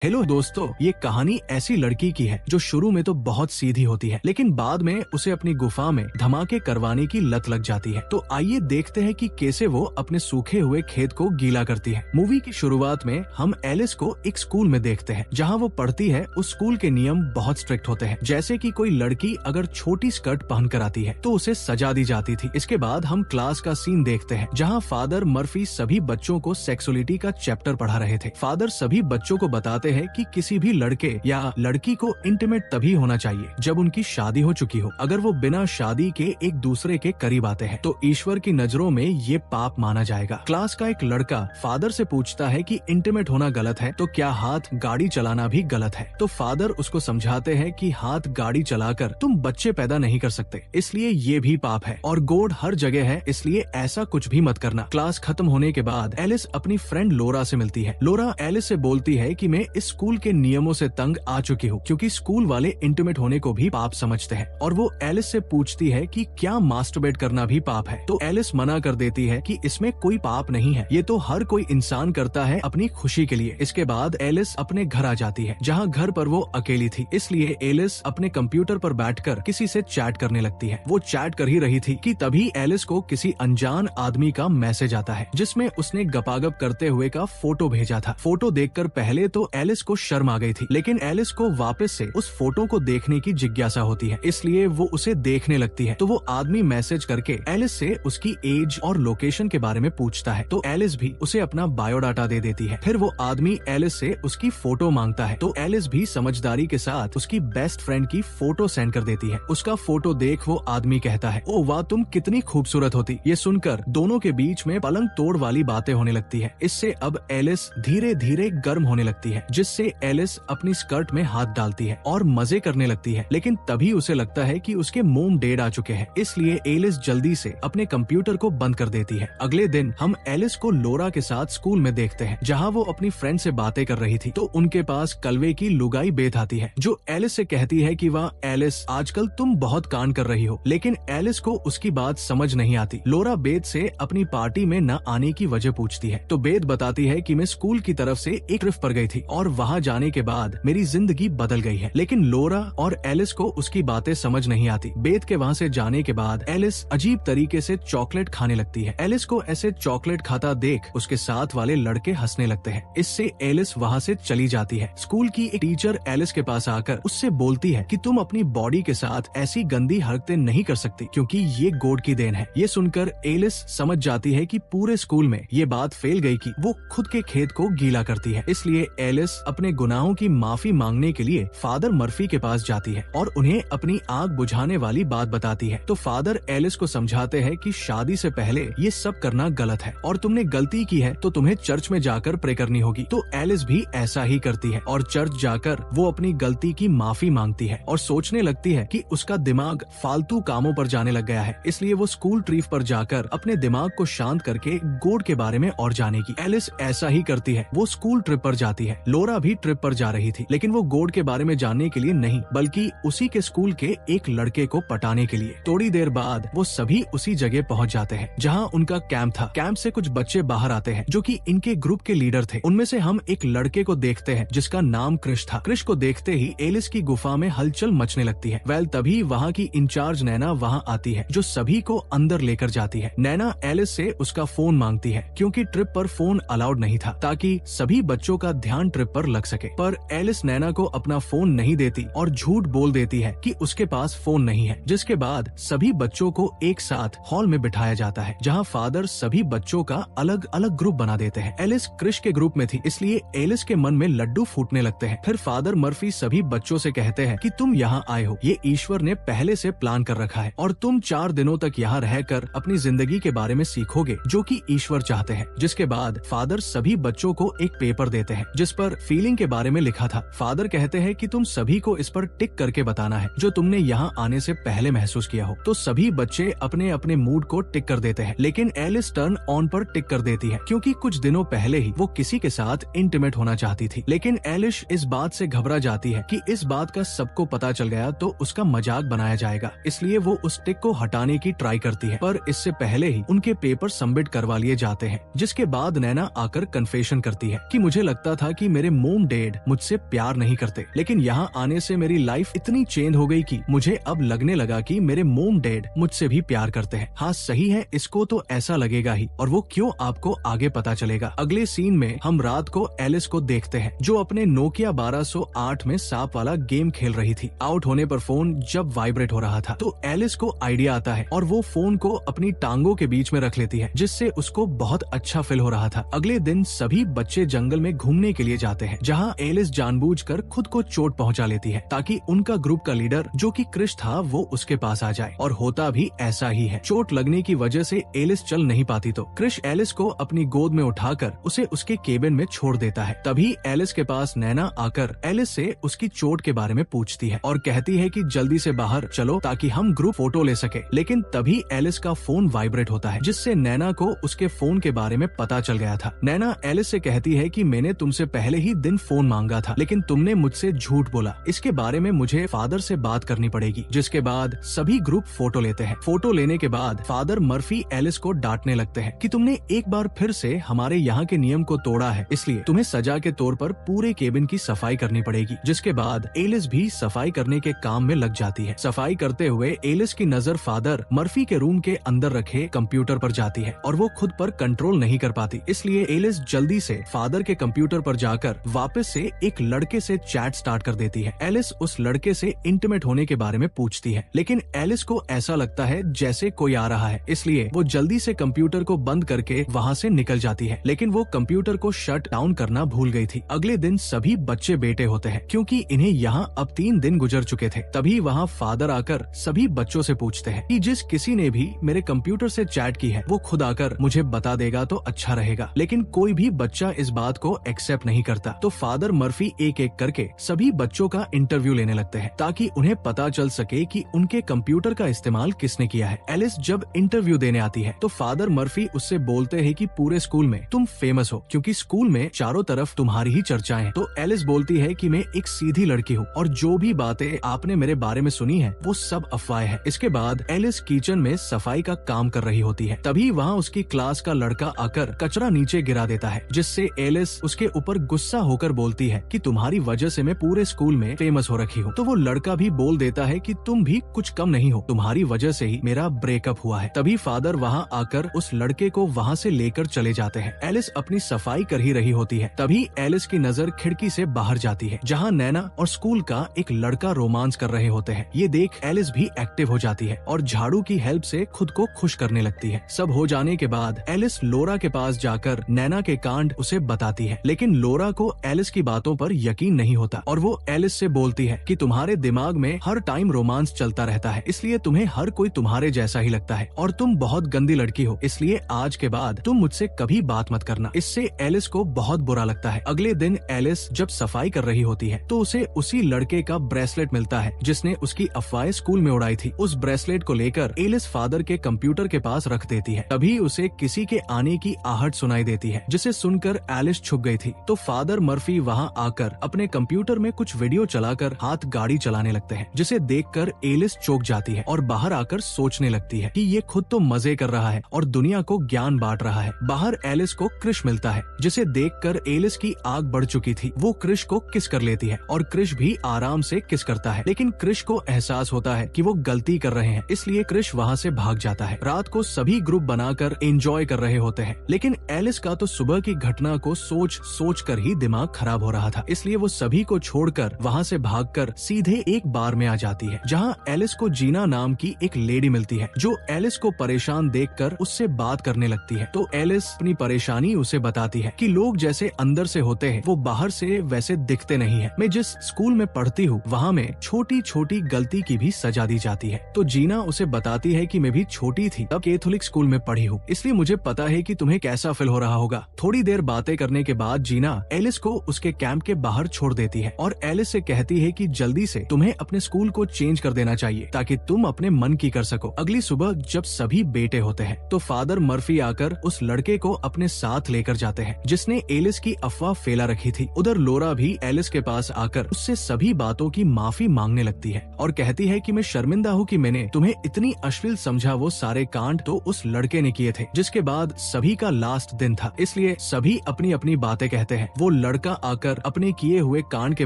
Hello दोस्तों, ये कहानी ऐसी लड़की की है जो शुरू में तो बहुत सीधी होती है, लेकिन बाद में उसे अपनी गुफा में धमाके करवाने की लत लग जाती है। तो आइए देखते हैं कि कैसे वो अपने सूखे हुए खेत को गीला करती है। मूवी की शुरुआत में हम एलिस को एक स्कूल में देखते हैं जहाँ वो पढ़ती है। उस स्कूल के नियम बहुत स्ट्रिक्ट होते हैं, जैसे कि कोई लड़की अगर छोटी स्कर्ट पहन कर आती है तो उसे सजा दी जाती थी। इसके बाद हम क्लास का सीन देखते हैं जहाँ फादर मर्फी सभी बच्चों को सेक्सुअलिटी का चैप्टर पढ़ा रहे थे। फादर सभी बच्चों को बताते है कि किसी भी लड़के या लड़की को इंटीमेट तभी होना चाहिए जब उनकी शादी हो चुकी हो। अगर वो बिना शादी के एक दूसरे के करीब आते हैं तो ईश्वर की नजरों में ये पाप माना जाएगा। क्लास का एक लड़का फादर से पूछता है कि इंटीमेट होना गलत है तो क्या हाथ गाड़ी चलाना भी गलत है। तो फादर उसको समझाते हैं कि हाथ गाड़ी चलाकर तुम बच्चे पैदा नहीं कर सकते, इसलिए ये भी पाप है और गोड हर जगह है, इसलिए ऐसा कुछ भी मत करना। क्लास खत्म होने के बाद एलिस अपनी फ्रेंड लोरा से मिलती है। लोरा एलिस से बोलती है कि मैं इस स्कूल के नियमों से तंग आ चुकी हूँ, क्योंकि स्कूल वाले इंटीमेट होने को भी पाप समझते हैं। और वो एलिस से पूछती है कि क्या मास्टरबेट करना भी पाप है। तो एलिस मना कर देती है कि इसमें कोई पाप नहीं है, ये तो हर कोई इंसान करता है अपनी खुशी के लिए। इसके बाद एलिस अपने घर आ जाती है, जहाँ घर पर वो अकेली थी, इसलिए एलिस अपने कंप्यूटर पर बैठकर किसी से चैट करने लगती है। वो चैट कर ही रही थी कि तभी एलिस को किसी अनजान आदमी का मैसेज आता है, जिसमें उसने गपागप करते हुए का फोटो भेजा था। फोटो देखकर पहले तो एलिस को शर्म आ गई थी, लेकिन एलिस को वापस से उस फोटो को देखने की जिज्ञासा होती है, इसलिए वो उसे देखने लगती है। तो वो आदमी मैसेज करके एलिस से उसकी एज और लोकेशन के बारे में पूछता है, तो एलिस भी उसे अपना बायोडाटा दे देती है। फिर वो आदमी एलिस से उसकी फोटो मांगता है, तो एलिस भी समझदारी के साथ उसकी बेस्ट फ्रेंड की फोटो सेंड कर देती है। उसका फोटो देख वो आदमी कहता है, ओ वाह, तुम कितनी खूबसूरत होती। ये सुनकर दोनों के बीच में पलंग तोड़ वाली बातें होने लगती है। इससे अब एलिस धीरे धीरे गर्म होने लगती है, जिससे एलिस अपनी स्कर्ट में हाथ डालती है और मजे करने लगती है। लेकिन तभी उसे लगता है कि उसके मोम डेड आ चुके हैं, इसलिए एलिस जल्दी से अपने कंप्यूटर को बंद कर देती है। अगले दिन हम एलिस को लोरा के साथ स्कूल में देखते हैं, जहाँ वो अपनी फ्रेंड से बातें कर रही थी। तो उनके पास कलवे की लुगाई बेत आती है, जो एलिस से कहती है कि वाह एलिस, आजकल तुम बहुत कांड कर रही हो। लेकिन एलिस को उसकी बात समझ नहीं आती। लोरा बेत से अपनी पार्टी में न आने की वजह पूछती है, तो बेत बताती है कि मैं स्कूल की तरफ से एक ट्रिप पर गई थी और वहाँ जाने के बाद मेरी जिंदगी बदल गई है। लेकिन लोरा और एलिस को उसकी बातें समझ नहीं आती। बेत के वहाँ से जाने के बाद एलिस अजीब तरीके से चॉकलेट खाने लगती है। एलिस को ऐसे चॉकलेट खाता देख उसके साथ वाले लड़के हंसने लगते हैं। इससे एलिस वहाँ से चली जाती है। स्कूल की एक टीचर एलिस के पास आकर उससे बोलती है कि तुम अपनी बॉडी के साथ ऐसी गंदी हरकतें नहीं कर सकती, क्योंकि ये गॉड की देन है। ये सुनकर एलिस समझ जाती है कि पूरे स्कूल में ये बात फैल गई कि वो खुद के खेत को गीला करती है। इसलिए एलिस अपने गुनाहों की माफी मांगने के लिए फादर मर्फी के पास जाती है और उन्हें अपनी आग बुझाने वाली बात बताती है। तो फादर एलिस को समझाते हैं कि शादी से पहले ये सब करना गलत है और तुमने गलती की है तो तुम्हें चर्च में जाकर प्रे करनी होगी। तो एलिस भी ऐसा ही करती है और चर्च जाकर वो अपनी गलती की माफी मांगती है और सोचने लगती है कि उसका दिमाग फालतू कामों पर जाने लग गया है, इसलिए वो स्कूल ट्रिप पर जाकर अपने दिमाग को शांत करके गॉड के बारे में और जानेगी। एलिस ऐसा ही करती है, वो स्कूल ट्रिप पर जाती है। लोरा भी ट्रिप पर जा रही थी, लेकिन वो गॉड के बारे में जानने के लिए नहीं, बल्कि उसी के स्कूल के एक लड़के को पटाने के लिए। थोड़ी देर बाद वो सभी उसी जगह पहुंच जाते हैं जहां उनका कैंप था। कैंप से कुछ बच्चे बाहर आते हैं जो कि इनके ग्रुप के लीडर थे। उनमें से हम एक लड़के को देखते हैं जिसका नाम क्रिश था। क्रिश को देखते ही एलिस की गुफा में हलचल मचने लगती है। वेल तभी वहाँ की इंचार्ज नैना वहाँ आती है, जो सभी को अंदर लेकर जाती है। नैना एलिस से उसका फोन मांगती है, क्योंकि ट्रिप पर फोन अलाउड नहीं था, ताकि सभी बच्चों का ध्यान ट्रिप पर लग सके। पर एलिस नैना को अपना फोन नहीं देती और झूठ बोल देती है कि उसके पास फोन नहीं है, जिसके बाद सभी बच्चों को एक साथ हॉल में बिठाया जाता है, जहां फादर सभी बच्चों का अलग अलग ग्रुप बना देते हैं। एलिस क्रिश के ग्रुप में थी, इसलिए एलिस के मन में लड्डू फूटने लगते हैं। फिर फादर मर्फी सभी बच्चों से कहते हैं कि तुम यहाँ आए हो, ये ईश्वर ने पहले से प्लान कर रखा है और तुम 4 दिनों तक यहाँ रहकर अपनी जिंदगी के बारे में सीखोगे, जो कि ईश्वर चाहते हैं। जिसके बाद फादर सभी बच्चों को एक पेपर देते हैं जिस पर फीलिंग के बारे में लिखा था। फादर कहते हैं कि तुम सभी को इस पर टिक करके बताना है जो तुमने यहाँ आने से पहले महसूस किया हो। तो सभी बच्चे अपने अपने मूड को टिक कर देते हैं, लेकिन एलिस टर्न ऑन पर टिक कर देती है, क्योंकि कुछ दिनों पहले ही वो किसी के साथ इंटीमेट होना चाहती थी। लेकिन एलिस इस बात से घबरा जाती है कि इस बात का सबको पता चल गया तो उसका मजाक बनाया जाएगा, इसलिए वो उस टिक को हटाने की ट्राई करती है। पर इससे पहले ही उनके पेपर सबमिट करवा लिए जाते हैं, जिसके बाद नैना आकर कन्फेशन करती है कि मुझे लगता था कि मेरे मेरे मोम डैड मुझसे प्यार नहीं करते, लेकिन यहाँ आने से मेरी लाइफ इतनी चेंज हो गई कि मुझे अब लगने लगा कि मेरे मोम डैड मुझसे भी प्यार करते हैं। हाँ सही है, इसको तो ऐसा लगेगा ही, और वो क्यों आपको आगे पता चलेगा। अगले सीन में हम रात को एलिस को देखते हैं जो अपने नोकिया 1208 में सांप वाला गेम खेल रही थी। आउट होने पर फोन जब वाइब्रेट हो रहा था तो एलिस को आइडिया आता है और वो फोन को अपनी टांगों के बीच में रख लेती है, जिससे उसको बहुत अच्छा फील हो रहा था। अगले दिन सभी बच्चे जंगल में घूमने के लिए जाते हैं, जहाँ एलिस जानबूझकर खुद को चोट पहुंचा लेती है ताकि उनका ग्रुप का लीडर जो कि क्रिश था वो उसके पास आ जाए, और होता भी ऐसा ही है। चोट लगने की वजह से एलिस चल नहीं पाती तो क्रिश एलिस को अपनी गोद में उठाकर उसे उसके केबिन में छोड़ देता है। तभी एलिस के पास नैना आकर एलिस से उसकी चोट के बारे में पूछती है और कहती है कि जल्दी से बाहर चलो ताकि हम ग्रुप फोटो ले सके। लेकिन तभी एलिस का फोन वाइब्रेट होता है, जिससे नैना को उसके फोन के बारे में पता चल गया था। नैना एलिस से कहती है कि मैंने तुमसे पहले ही दिन फोन मांगा था, लेकिन तुमने मुझसे झूठ बोला। इसके बारे में मुझे फादर से बात करनी पड़ेगी। जिसके बाद सभी ग्रुप फोटो लेते हैं। फोटो लेने के बाद फादर मर्फी एलिस को डांटने लगते हैं कि तुमने एक बार फिर से हमारे यहाँ के नियम को तोड़ा है, इसलिए तुम्हें सजा के तौर पर पूरे केबिन की सफाई करनी पड़ेगी। जिसके बाद एलिस भी सफाई करने के काम में लग जाती है। सफाई करते हुए एलिस की नजर फादर मर्फी के रूम के अंदर रखे कंप्यूटर पर जाती है और वो खुद पर कंट्रोल नहीं कर पाती, इसलिए एलिस जल्दी से फादर के कंप्यूटर पर जाकर वापस से एक लड़के से चैट स्टार्ट कर देती है। एलिस उस लड़के से इंटीमेट होने के बारे में पूछती है, लेकिन एलिस को ऐसा लगता है जैसे कोई आ रहा है, इसलिए वो जल्दी से कंप्यूटर को बंद करके वहाँ से निकल जाती है। लेकिन वो कंप्यूटर को शट डाउन करना भूल गई थी। अगले दिन सभी बच्चे बेटे होते हैं क्योंकि इन्हें यहाँ अब 3 दिन गुजर चुके थे। तभी वहाँ फादर आकर सभी बच्चों से पूछते हैं कि जिस किसी ने भी मेरे कंप्यूटर से चैट की है वो खुद आकर मुझे बता देगा तो अच्छा रहेगा। लेकिन कोई भी बच्चा इस बात को एक्सेप्ट नहीं करता, तो फादर मर्फी एक एक करके सभी बच्चों का इंटरव्यू लेने लगते हैं ताकि उन्हें पता चल सके कि उनके कंप्यूटर का इस्तेमाल किसने किया है। एलिस जब इंटरव्यू देने आती है तो फादर मर्फी उससे बोलते हैं कि पूरे स्कूल में तुम फेमस हो क्योंकि स्कूल में चारों तरफ तुम्हारी ही चर्चाएं हैं। तो एलिस बोलती है कि मैं एक सीधी लड़की हूँ और जो भी बातें आपने मेरे बारे में सुनी है वो सब अफवाह है। इसके बाद एलिस किचन में सफाई का काम कर रही होती है। तभी वहाँ उसकी क्लास का लड़का आकर कचरा नीचे गिरा देता है, जिससे एलिस उसके ऊपर गुस्सा होकर बोलती है कि तुम्हारी वजह से मैं पूरे स्कूल में फेमस हो रखी हूँ। तो वो लड़का भी बोल देता है कि तुम भी कुछ कम नहीं हो, तुम्हारी वजह से ही मेरा ब्रेकअप हुआ है। तभी फादर वहाँ आकर उस लड़के को वहाँ से लेकर चले जाते हैं। एलिस अपनी सफाई कर ही रही होती है। तभी एलिस की नजर खिड़की से बाहर जाती है जहाँ नैना और स्कूल का एक लड़का रोमांस कर रहे होते हैं। ये देख एलिस भी एक्टिव हो जाती है और झाड़ू की हेल्प से खुद को खुश करने लगती है। सब हो जाने के बाद एलिस लोरा के पास जाकर नैना के कांड उसे बताती है, लेकिन लोरा को एलिस की बातों पर यकीन नहीं होता और वो एलिस से बोलती है कि तुम्हारे दिमाग में हर टाइम रोमांस चलता रहता है, इसलिए तुम्हें हर कोई तुम्हारे जैसा ही लगता है और तुम बहुत गंदी लड़की हो, इसलिए आज के बाद तुम मुझसे कभी बात मत करना। इससे एलिस को बहुत बुरा लगता है। अगले दिन एलिस जब सफाई कर रही होती है तो उसे उसी लड़के का ब्रेसलेट मिलता है जिसने उसकी अफवाहें स्कूल में उड़ाई थी। उस ब्रेसलेट को लेकर एलिस फादर के कंप्यूटर के पास रख देती है। तभी उसे किसी के आने की आहट सुनाई देती है, जिसे सुनकर एलिस छुप गई थी। तो फादर मर्फी वहाँ आकर अपने कंप्यूटर में कुछ वीडियो चलाकर हाथ गाड़ी चलाने लगते हैं, जिसे देखकर एलिस चौंक जाती है और बाहर आकर सोचने लगती है कि ये खुद तो मजे कर रहा है और दुनिया को ज्ञान बांट रहा है। बाहर एलिस को क्रिश मिलता है, जिसे देखकर एलिस की आग बढ़ चुकी थी। वो क्रिश को किस कर लेती है और क्रिश भी आराम से किस करता है, लेकिन क्रिश को एहसास होता है कि वो गलती कर रहे हैं, इसलिए क्रिश वहाँ से भाग जाता है। रात को सभी ग्रुप बनाकर एंजॉय कर रहे होते हैं, लेकिन एलिस का तो सुबह की घटना को सोच कर ही दिमाग खराब हो रहा था, इसलिए वो सभी को छोड़कर वहाँ से भागकर सीधे एक बार में आ जाती है जहाँ एलिस को जीना नाम की एक लेडी मिलती है जो एलिस को परेशान देखकर उससे बात करने लगती है। तो एलिस अपनी परेशानी उसे बताती है कि लोग जैसे अंदर से होते हैं वो बाहर से वैसे दिखते नहीं है। मैं जिस स्कूल में पढ़ती हूँ वहाँ में छोटी छोटी गलती की भी सजा दी जाती है। तो जीना उसे बताती है कि मैं भी छोटी थी तब कैथोलिक स्कूल में पढ़ी हूँ, इसलिए मुझे पता है कि तुम्हें कैसा फील हो रहा होगा। थोड़ी देर बातें करने के बाद जीना एलिस को उसके कैंप के बाहर छोड़ देती है और एलिस से कहती है कि जल्दी से तुम्हें अपने स्कूल को चेंज कर देना चाहिए ताकि तुम अपने मन की कर सको। अगली सुबह जब सभी बेटे होते हैं तो फादर मर्फी आकर उस लड़के को अपने साथ लेकर जाते हैं जिसने एलिस की अफवाह फैला रखी थी। उधर लोरा भी एलिस के पास आकर उससे सभी बातों की माफी मांगने लगती है और कहती है कि मैं शर्मिंदा हूँ कि मैंने तुम्हें इतनी अश्लील समझा। वो सारे कांड तो उस लड़के ने किए थे। जिसके बाद सभी का लास्ट दिन था, इसलिए सभी अपनी अपनी बातें कहते हैं। वो लड़का आकर अपने किए हुए कांड के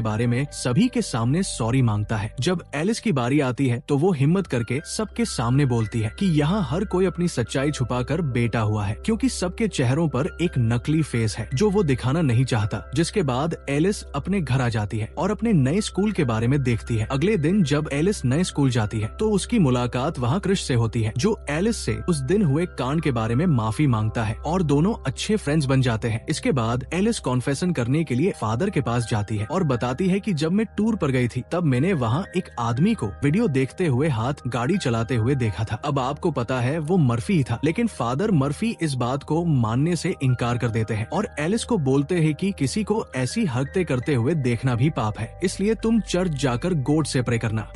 बारे में सभी के सामने सॉरी मांगता है। जब एलिस की बारी आती है तो वो हिम्मत करके सबके सामने बोलती है कि यहाँ हर कोई अपनी सच्चाई छुपाकर बेटा हुआ है, क्योंकि सबके चेहरों पर एक नकली फेस है जो वो दिखाना नहीं चाहता। जिसके बाद एलिस अपने घर आ जाती है और अपने नए स्कूल के बारे में देखती है। अगले दिन जब एलिस नए स्कूल जाती है तो उसकी मुलाकात वहाँ क्रिश से होती है, जो एलिस से उस दिन हुए कांड के बारे में माफी मांगता है और दोनों अच्छे फ्रेंड्स बन जाते हैं। इसके बाद एलिस कॉन्फेशन करने के लिए फादर के पास जाती है और बताती है कि जब मैं टूर पर गई थी तब मैंने वहाँ एक आदमी को वीडियो देखते हुए हाथ गाड़ी चलाते हुए देखा था। अब आपको पता है वो मर्फी ही था, लेकिन फादर मर्फी इस बात को मानने से इनकार कर देते हैं और एलिस को बोलते हैं कि किसी को ऐसी हरकतें करते हुए देखना भी पाप है, इसलिए तुम चर्च जाकर गॉड से प्रे करना।